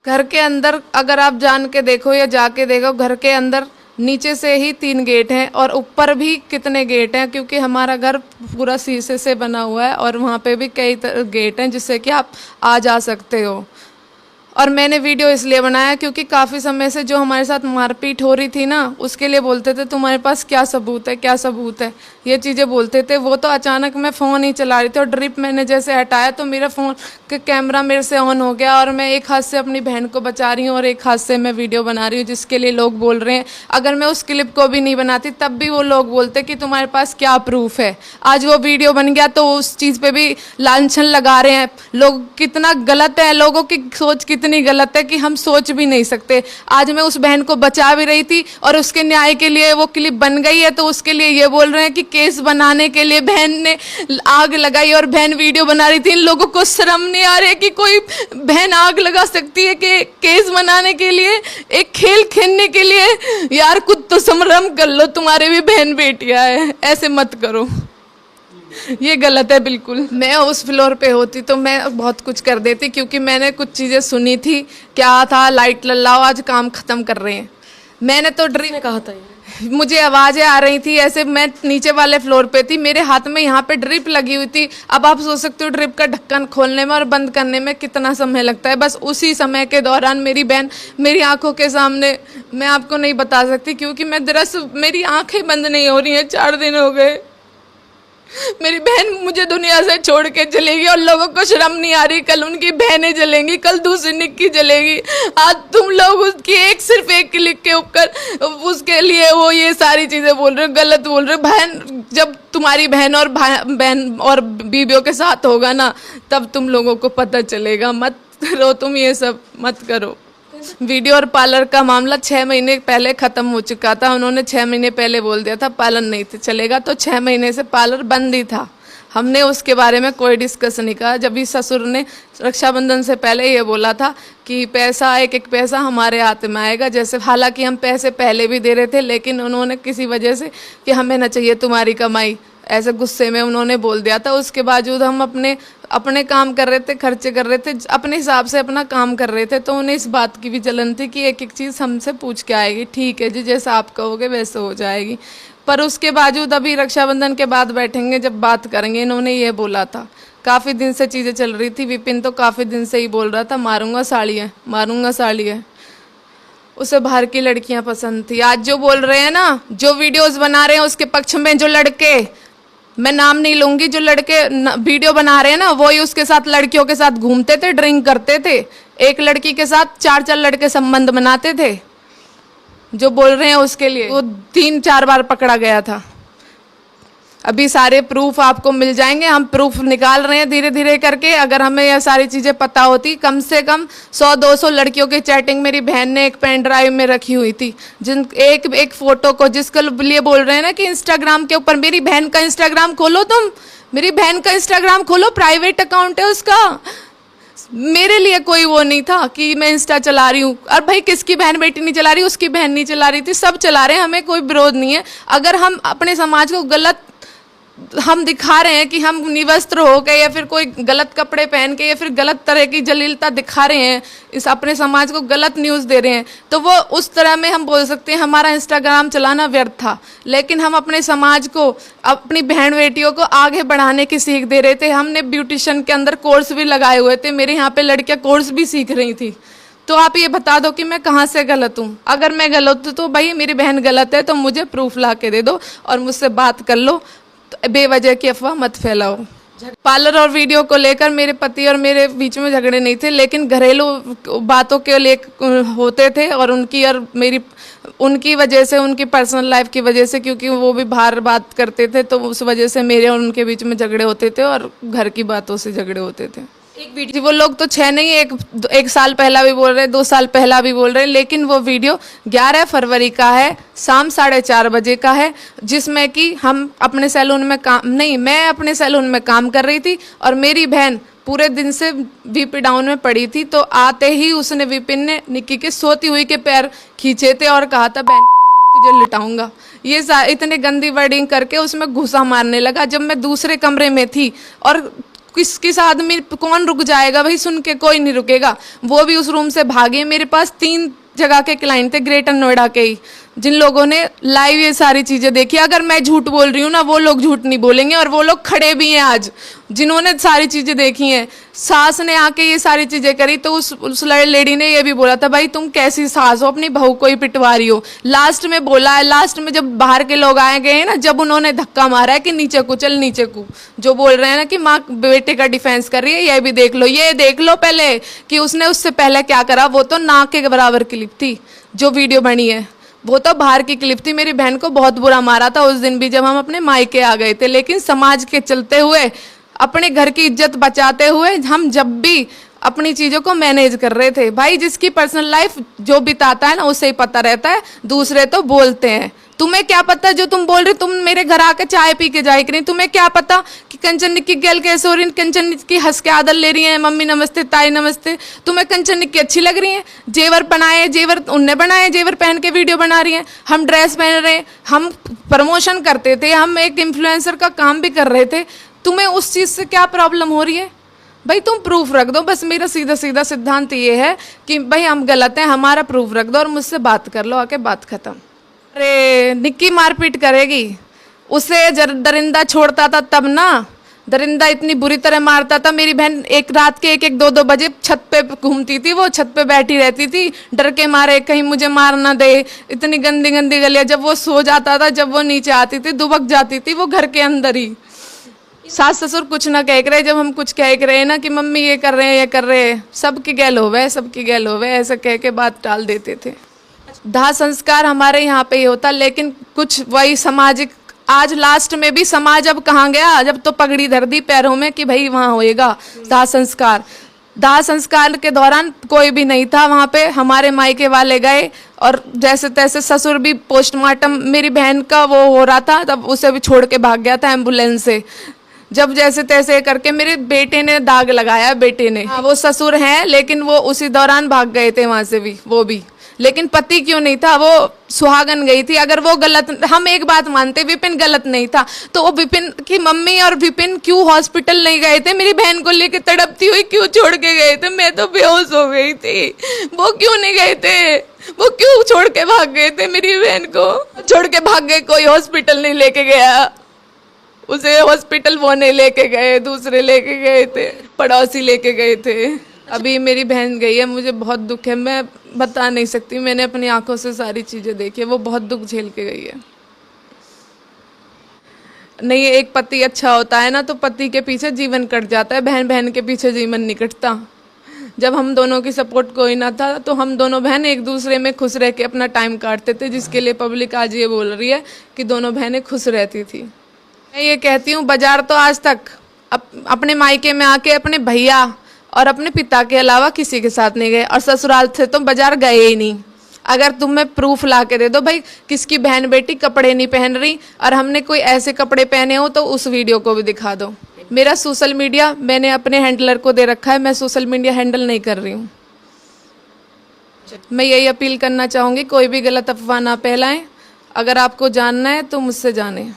घर के अंदर अगर आप जान के देखो या जाके देखो, घर के अंदर नीचे से ही 3 गेट हैं और ऊपर भी कितने गेट हैं, क्योंकि हमारा घर पूरा शीशे से बना हुआ है और वहाँ पे भी कई गेट हैं जिससे कि आप आ जा सकते हो। और मैंने वीडियो इसलिए बनाया क्योंकि काफ़ी समय से जो हमारे साथ मारपीट हो रही थी ना, उसके लिए बोलते थे तुम्हारे पास क्या सबूत है, क्या सबूत है, ये चीज़ें बोलते थे। वो तो अचानक मैं फ़ोन ही चला रही थी और ड्रिप मैंने जैसे हटाया तो मेरा फ़ोन का कैमरा मेरे से ऑन हो गया और मैं एक हाथ से अपनी बहन को बचा रही हूँ और एक हाथ से मैं वीडियो बना रही हूँ, जिसके लिए लोग बोल रहे हैं। अगर मैं उस क्लिप को भी नहीं बनाती तब भी वो लोग बोलते कि तुम्हारे पास क्या प्रूफ है। आज वो वीडियो बन गया तो उस चीज़ पे भी लांछन लगा रहे हैं लोग। कितना गलत है, लोगों की सोच कितनी गलत है कि हम सोच भी नहीं सकते। आज मैं उस बहन को बचा भी रही थी और उसके न्याय के लिए वो क्लिप बन गई है, तो उसके लिए ये बोल रहे हैं कि केस बनाने के लिए बहन ने आग लगाई और बहन वीडियो बना रही थी। इन लोगों को शर्म नहीं आ रही है कि कोई बहन आग लगा सकती है कि केस बनाने के लिए, एक खेल खेलने के लिए। यार कुछ तो संभ्रम कर लो, तुम्हारे भी बहन बेटियां है, ऐसे मत करो, ये गलत है बिल्कुल। मैं उस फ्लोर पे होती तो मैं बहुत कुछ कर देती, क्योंकि मैंने कुछ चीज़ें सुनी थी। क्या था, लाइट लल्लाओ आज काम ख़त्म कर रहे हैं। मैंने तो ड्रिप कहा था, मुझे आवाज़ें आ रही थी ऐसे। मैं नीचे वाले फ्लोर पे थी, मेरे हाथ में यहाँ पे ड्रिप लगी हुई थी। अब आप सोच सकते हो ड्रिप का ढक्कन खोलने में और बंद करने में कितना समय लगता है। बस उसी समय के दौरान मेरी बहन मेरी आंखों के सामने, मैं आपको नहीं बता सकती क्योंकि मैं दरअसल मेरी आंखें बंद नहीं हो रही हैं, 4 दिन हो गए। मेरी बहन मुझे दुनिया से छोड़ के चलेगी और लोगों को शर्म नहीं आ रही। कल उनकी बहनें जलेंगी, कल दूसरी निक्की जलेगी। आज तुम लोग उसकी सिर्फ एक क्लिक के ऊपर उसके लिए वो ये सारी चीज़ें बोल रहे हो, गलत बोल रहे हो। बहन, जब तुम्हारी बहन और बहन और बीवियों के साथ होगा ना, तब तुम लोगों को पता चलेगा। मत करो तुम, ये सब मत करो। वीडियो और पार्लर का मामला 6 महीने पहले ख़त्म हो चुका था। उन्होंने 6 महीने पहले बोल दिया था पार्लर नहीं चलेगा, तो 6 महीने से पार्लर बंद ही था। हमने उसके बारे में कोई डिस्कस नहीं करा। जब भी ससुर ने रक्षाबंधन से पहले ये बोला था कि पैसा एक एक पैसा हमारे हाथ में आएगा, जैसे हालांकि हम पैसे पहले भी दे रहे थे, लेकिन उन्होंने किसी वजह से कि हमें ना चाहिए तुम्हारी कमाई, ऐसे गुस्से में उन्होंने बोल दिया था। उसके बावजूद हम अपने काम कर रहे थे, खर्चे कर रहे थे, अपने हिसाब से अपना काम कर रहे थे। तो उन्हें इस बात की भी जलन थी कि एक एक चीज़ हमसे पूछ के आएगी। ठीक है जी, जैसा आप कहोगे वैसे हो जाएगी। पर उसके बावजूद अभी रक्षाबंधन के बाद बैठेंगे, जब बात करेंगे। इन्होंने ये बोला था, काफ़ी दिन से चीज़ें चल रही थी। विपिन तो काफ़ी दिन से ही बोल रहा था मारूंगा साड़ियाँ, मारूंगा साड़ियाँ। उसे बाहर की लड़कियाँ पसंद थी। आज जो बोल रहे हैं ना, जो वीडियोज़ बना रहे हैं उसके पक्ष में जो लड़के, मैं नाम नहीं लूंगी, जो लड़के वीडियो बना रहे हैं ना, वो ही उसके साथ लड़कियों के साथ घूमते थे, ड्रिंक करते थे, एक लड़की के साथ 4-4 लड़के संबंध बनाते थे। जो बोल रहे हैं उसके लिए वो 3-4 बार पकड़ा गया था। अभी सारे प्रूफ आपको मिल जाएंगे, हम प्रूफ निकाल रहे हैं धीरे धीरे करके। अगर हमें यह सारी चीज़ें पता होती, कम से कम 100-200 लड़कियों की चैटिंग मेरी बहन ने एक पेन ड्राइव में रखी हुई थी, जिन एक फ़ोटो को, जिसके लिए बोल रहे हैं ना कि इंस्टाग्राम के ऊपर। मेरी बहन का इंस्टाग्राम खोलो, तुम मेरी बहन का इंस्टाग्राम खोलो, प्राइवेट अकाउंट है उसका। मेरे लिए कोई वो नहीं था कि मैं इंस्टा चला रही हूँ। और भाई किसकी बहन बेटी नहीं चला रही, उसकी बहन नहीं चला रही थी, सब चला रहे हैं, हमें कोई विरोध नहीं है। अगर हम अपने समाज को गलत हम दिखा रहे हैं कि हम निवस्त्र हो गए या फिर कोई गलत कपड़े पहन के या फिर गलत तरह की जलीलता दिखा रहे हैं, इस अपने समाज को गलत न्यूज़ दे रहे हैं, तो वो उस तरह में हम बोल सकते हैं हमारा इंस्टाग्राम चलाना व्यर्थ था। लेकिन हम अपने समाज को, अपनी बहन बेटियों को आगे बढ़ाने की सीख दे रहे थे। हमने ब्यूटिशियन के अंदर कोर्स भी लगाए हुए थे, मेरे यहाँ पे लड़कियाँ कोर्स भी सीख रही थी। तो आप ये बता दो कि मैं कहाँ से गलत हूँ। अगर मैं गलत हूँ तो भाई मेरी बहन गलत है तो मुझे प्रूफ ला के दे दो और मुझसे बात कर लो, बेवजह की अफवाह मत फैलाओ। पार्लर और वीडियो को लेकर मेरे पति और मेरे बीच में झगड़े नहीं थे, लेकिन घरेलू बातों के ले होते थे और उनकी और मेरी, उनकी वजह से, उनकी पर्सनल लाइफ की वजह से, क्योंकि वो भी बाहर बात करते थे, तो उस वजह से मेरे और उनके बीच में झगड़े होते थे और घर की बातों से झगड़े होते थे। एक वीडियो, वो लोग तो 6 नहीं, एक साल पहला भी बोल रहे, 2 साल पहला भी बोल रहे, लेकिन वो वीडियो 11 फरवरी का है, शाम 4:30 बजे का है, जिसमें कि हम अपने सैलून में काम नहीं, मैं अपने सैलून में काम कर रही थी और मेरी बहन पूरे दिन से वीपी डाउन में पड़ी थी। तो आते ही उसने, विपिन ने निक्की के सोती हुई के पैर खींचे थे और कहा था बहन तुझे लिटाऊंगा। ये इतने गंदी वर्डिंग करके उसमें घुसा मारने लगा। जब मैं दूसरे कमरे में थी और किस आदमी कौन रुक जाएगा भाई, सुन के कोई नहीं रुकेगा। वो भी उस रूम से भागे। मेरे पास 3 जगह के क्लाइंट थे ग्रेटर नोएडा के ही, जिन लोगों ने लाइव ये सारी चीज़ें देखी। अगर मैं झूठ बोल रही हूँ ना, वो लोग झूठ नहीं बोलेंगे, और वो लोग खड़े भी हैं आज जिन्होंने सारी चीज़ें देखी हैं। सास ने आके ये सारी चीज़ें करी तो उस लेडी ने ये भी बोला था, भाई तुम कैसी सास हो, अपनी बहू को ही पिटवा रही हो। लास्ट में बोला है, लास्ट में जब बाहर के लोग आए गए ना, जब उन्होंने धक्का मारा है कि नीचे को चल, नीचे को, जो बोल रहे हैं ना कि माँ बेटे का डिफेंस कर रही है, ये भी देख लो, ये देख लो पहले कि उसने उससे पहले क्या करा। वो तो नाक के बराबर क्लिप थी जो वीडियो बनी है, वो तो बाहर की क्लिप थी। मेरी बहन को बहुत बुरा मारा था उस दिन भी जब हम अपने मायके आ गए थे, लेकिन समाज के चलते हुए, अपने घर की इज्जत बचाते हुए हम जब भी अपनी चीज़ों को मैनेज कर रहे थे। भाई जिसकी पर्सनल लाइफ जो बिताता है ना, उसे ही पता रहता है, दूसरे तो बोलते हैं। तुम्हें क्या पता जो तुम बोल रहे, तुम मेरे घर आके चाय पी के जाए कि नहीं, तुम्हें क्या पता कि कंचन निक्की गैल कैसे हो रही है, कंचन निक्की हंस के आदर ले रही है, मम्मी नमस्ते, ताई नमस्ते, तुम्हें कंचन निक्की अच्छी लग रही है, जेवर बनाए, जेवर उनने बनाए, जेवर पहन के वीडियो बना रही हैं, हम ड्रेस पहन रहे हैं, हम प्रमोशन करते थे, हम एक इन्फ्लुएंसर का काम भी कर रहे थे, तुम्हें उस चीज़ से क्या प्रॉब्लम हो रही है? भाई तुम प्रूफ रख दो। बस मेरा सीधा सीधा सिद्धांत ये है कि भाई हम गलत हैं, हमारा प्रूफ रख दो और मुझसे बात कर लो, आके बात खत्म। अरे निक्की मारपीट करेगी, उसे दरिंदा छोड़ता था तब ना, दरिंदा इतनी बुरी तरह मारता था। मेरी बहन एक रात के 1-1, 2-2 बजे छत पे घूमती थी, वो छत पे बैठी रहती थी डर के मारे कहीं मुझे मार ना दे। इतनी गंदी गंदी गलियां, जब वो सो जाता था, जब वो नीचे आती थी, दुबक जाती थी वो घर के अंदर ही। सास ससुर कुछ ना कह रहे, जब हम कुछ कह रहे ना कि मम्मी ये कर रहे हैं, ये कर रहे हैं, सबकी गैल होवे, सबकी गैल होवे, ऐसे कह के बात टाल देते थे। दाह संस्कार हमारे यहाँ पे ही होता, लेकिन कुछ वही सामाजिक, आज लास्ट में भी समाज अब कहाँ गया, जब तो पगड़ी धर दी पैरों में कि भाई वहाँ होएगा दाह संस्कार। दाह संस्कार के दौरान कोई भी नहीं था वहाँ पे, हमारे मायके वाले गए और जैसे तैसे ससुर भी पोस्टमार्टम, मेरी बहन का वो हो रहा था तब उसे भी छोड़ के भाग गया था एम्बुलेंस से। जब जैसे तैसे करके मेरे बेटे ने दाग लगाया, बेटे ने, हाँ वो ससुर हैं लेकिन वो उसी दौरान भाग गए थे वहाँ से भी, वो भी। लेकिन पति क्यों नहीं था, वो सुहागन गई थी। अगर वो गलत, हम एक बात मानते विपिन गलत नहीं था, तो वो विपिन की मम्मी और विपिन क्यों हॉस्पिटल नहीं गए थे, मेरी बहन को लेके तड़पती हुई क्यों छोड़ के गए थे? मैं तो बेहोश हो गई थी, वो क्यों नहीं गए थे? वो क्यों छोड़ के भाग गए थे? मेरी बहन को छोड़ के भाग गए, कोई हॉस्पिटल नहीं लेके गया उसे, हॉस्पिटल वो नहीं लेके गए, दूसरे लेके गए थे, पड़ोसी लेके गए थे। अभी मेरी बहन गई है, मुझे बहुत दुख है, मैं बता नहीं सकती, मैंने अपनी आंखों से सारी चीज़ें देखी है, वो बहुत दुख झेल के गई है। नहीं, एक पति अच्छा होता है ना तो पति के पीछे जीवन कट जाता है, बहन बहन के पीछे जीवन नहीं कटता। जब हम दोनों की सपोर्ट कोई ना था तो हम दोनों बहन एक दूसरे में खुश रह के अपना टाइम काटते थे, जिसके लिए पब्लिक आज ये बोल रही है कि दोनों बहनें खुश रहती थी। मैं ये कहती हूँ, बाजार तो आज तक अपने मायके में आके अपने भैया और अपने पिता के अलावा किसी के साथ नहीं गए, और ससुराल से तो बाजार गए ही नहीं। अगर तुम्हें प्रूफ ला के दे दो भाई किसकी बहन बेटी कपड़े नहीं पहन रही और हमने कोई ऐसे कपड़े पहने हो तो उस वीडियो को भी दिखा दो। मेरा सोशल मीडिया मैंने अपने हैंडलर को दे रखा है, मैं सोशल मीडिया हैंडल नहीं कर रही हूँ। मैं यही अपील करना चाहूँगी, कोई भी गलत अफवाह ना फैलाएं। अगर आपको जानना है तो मुझसे जानें।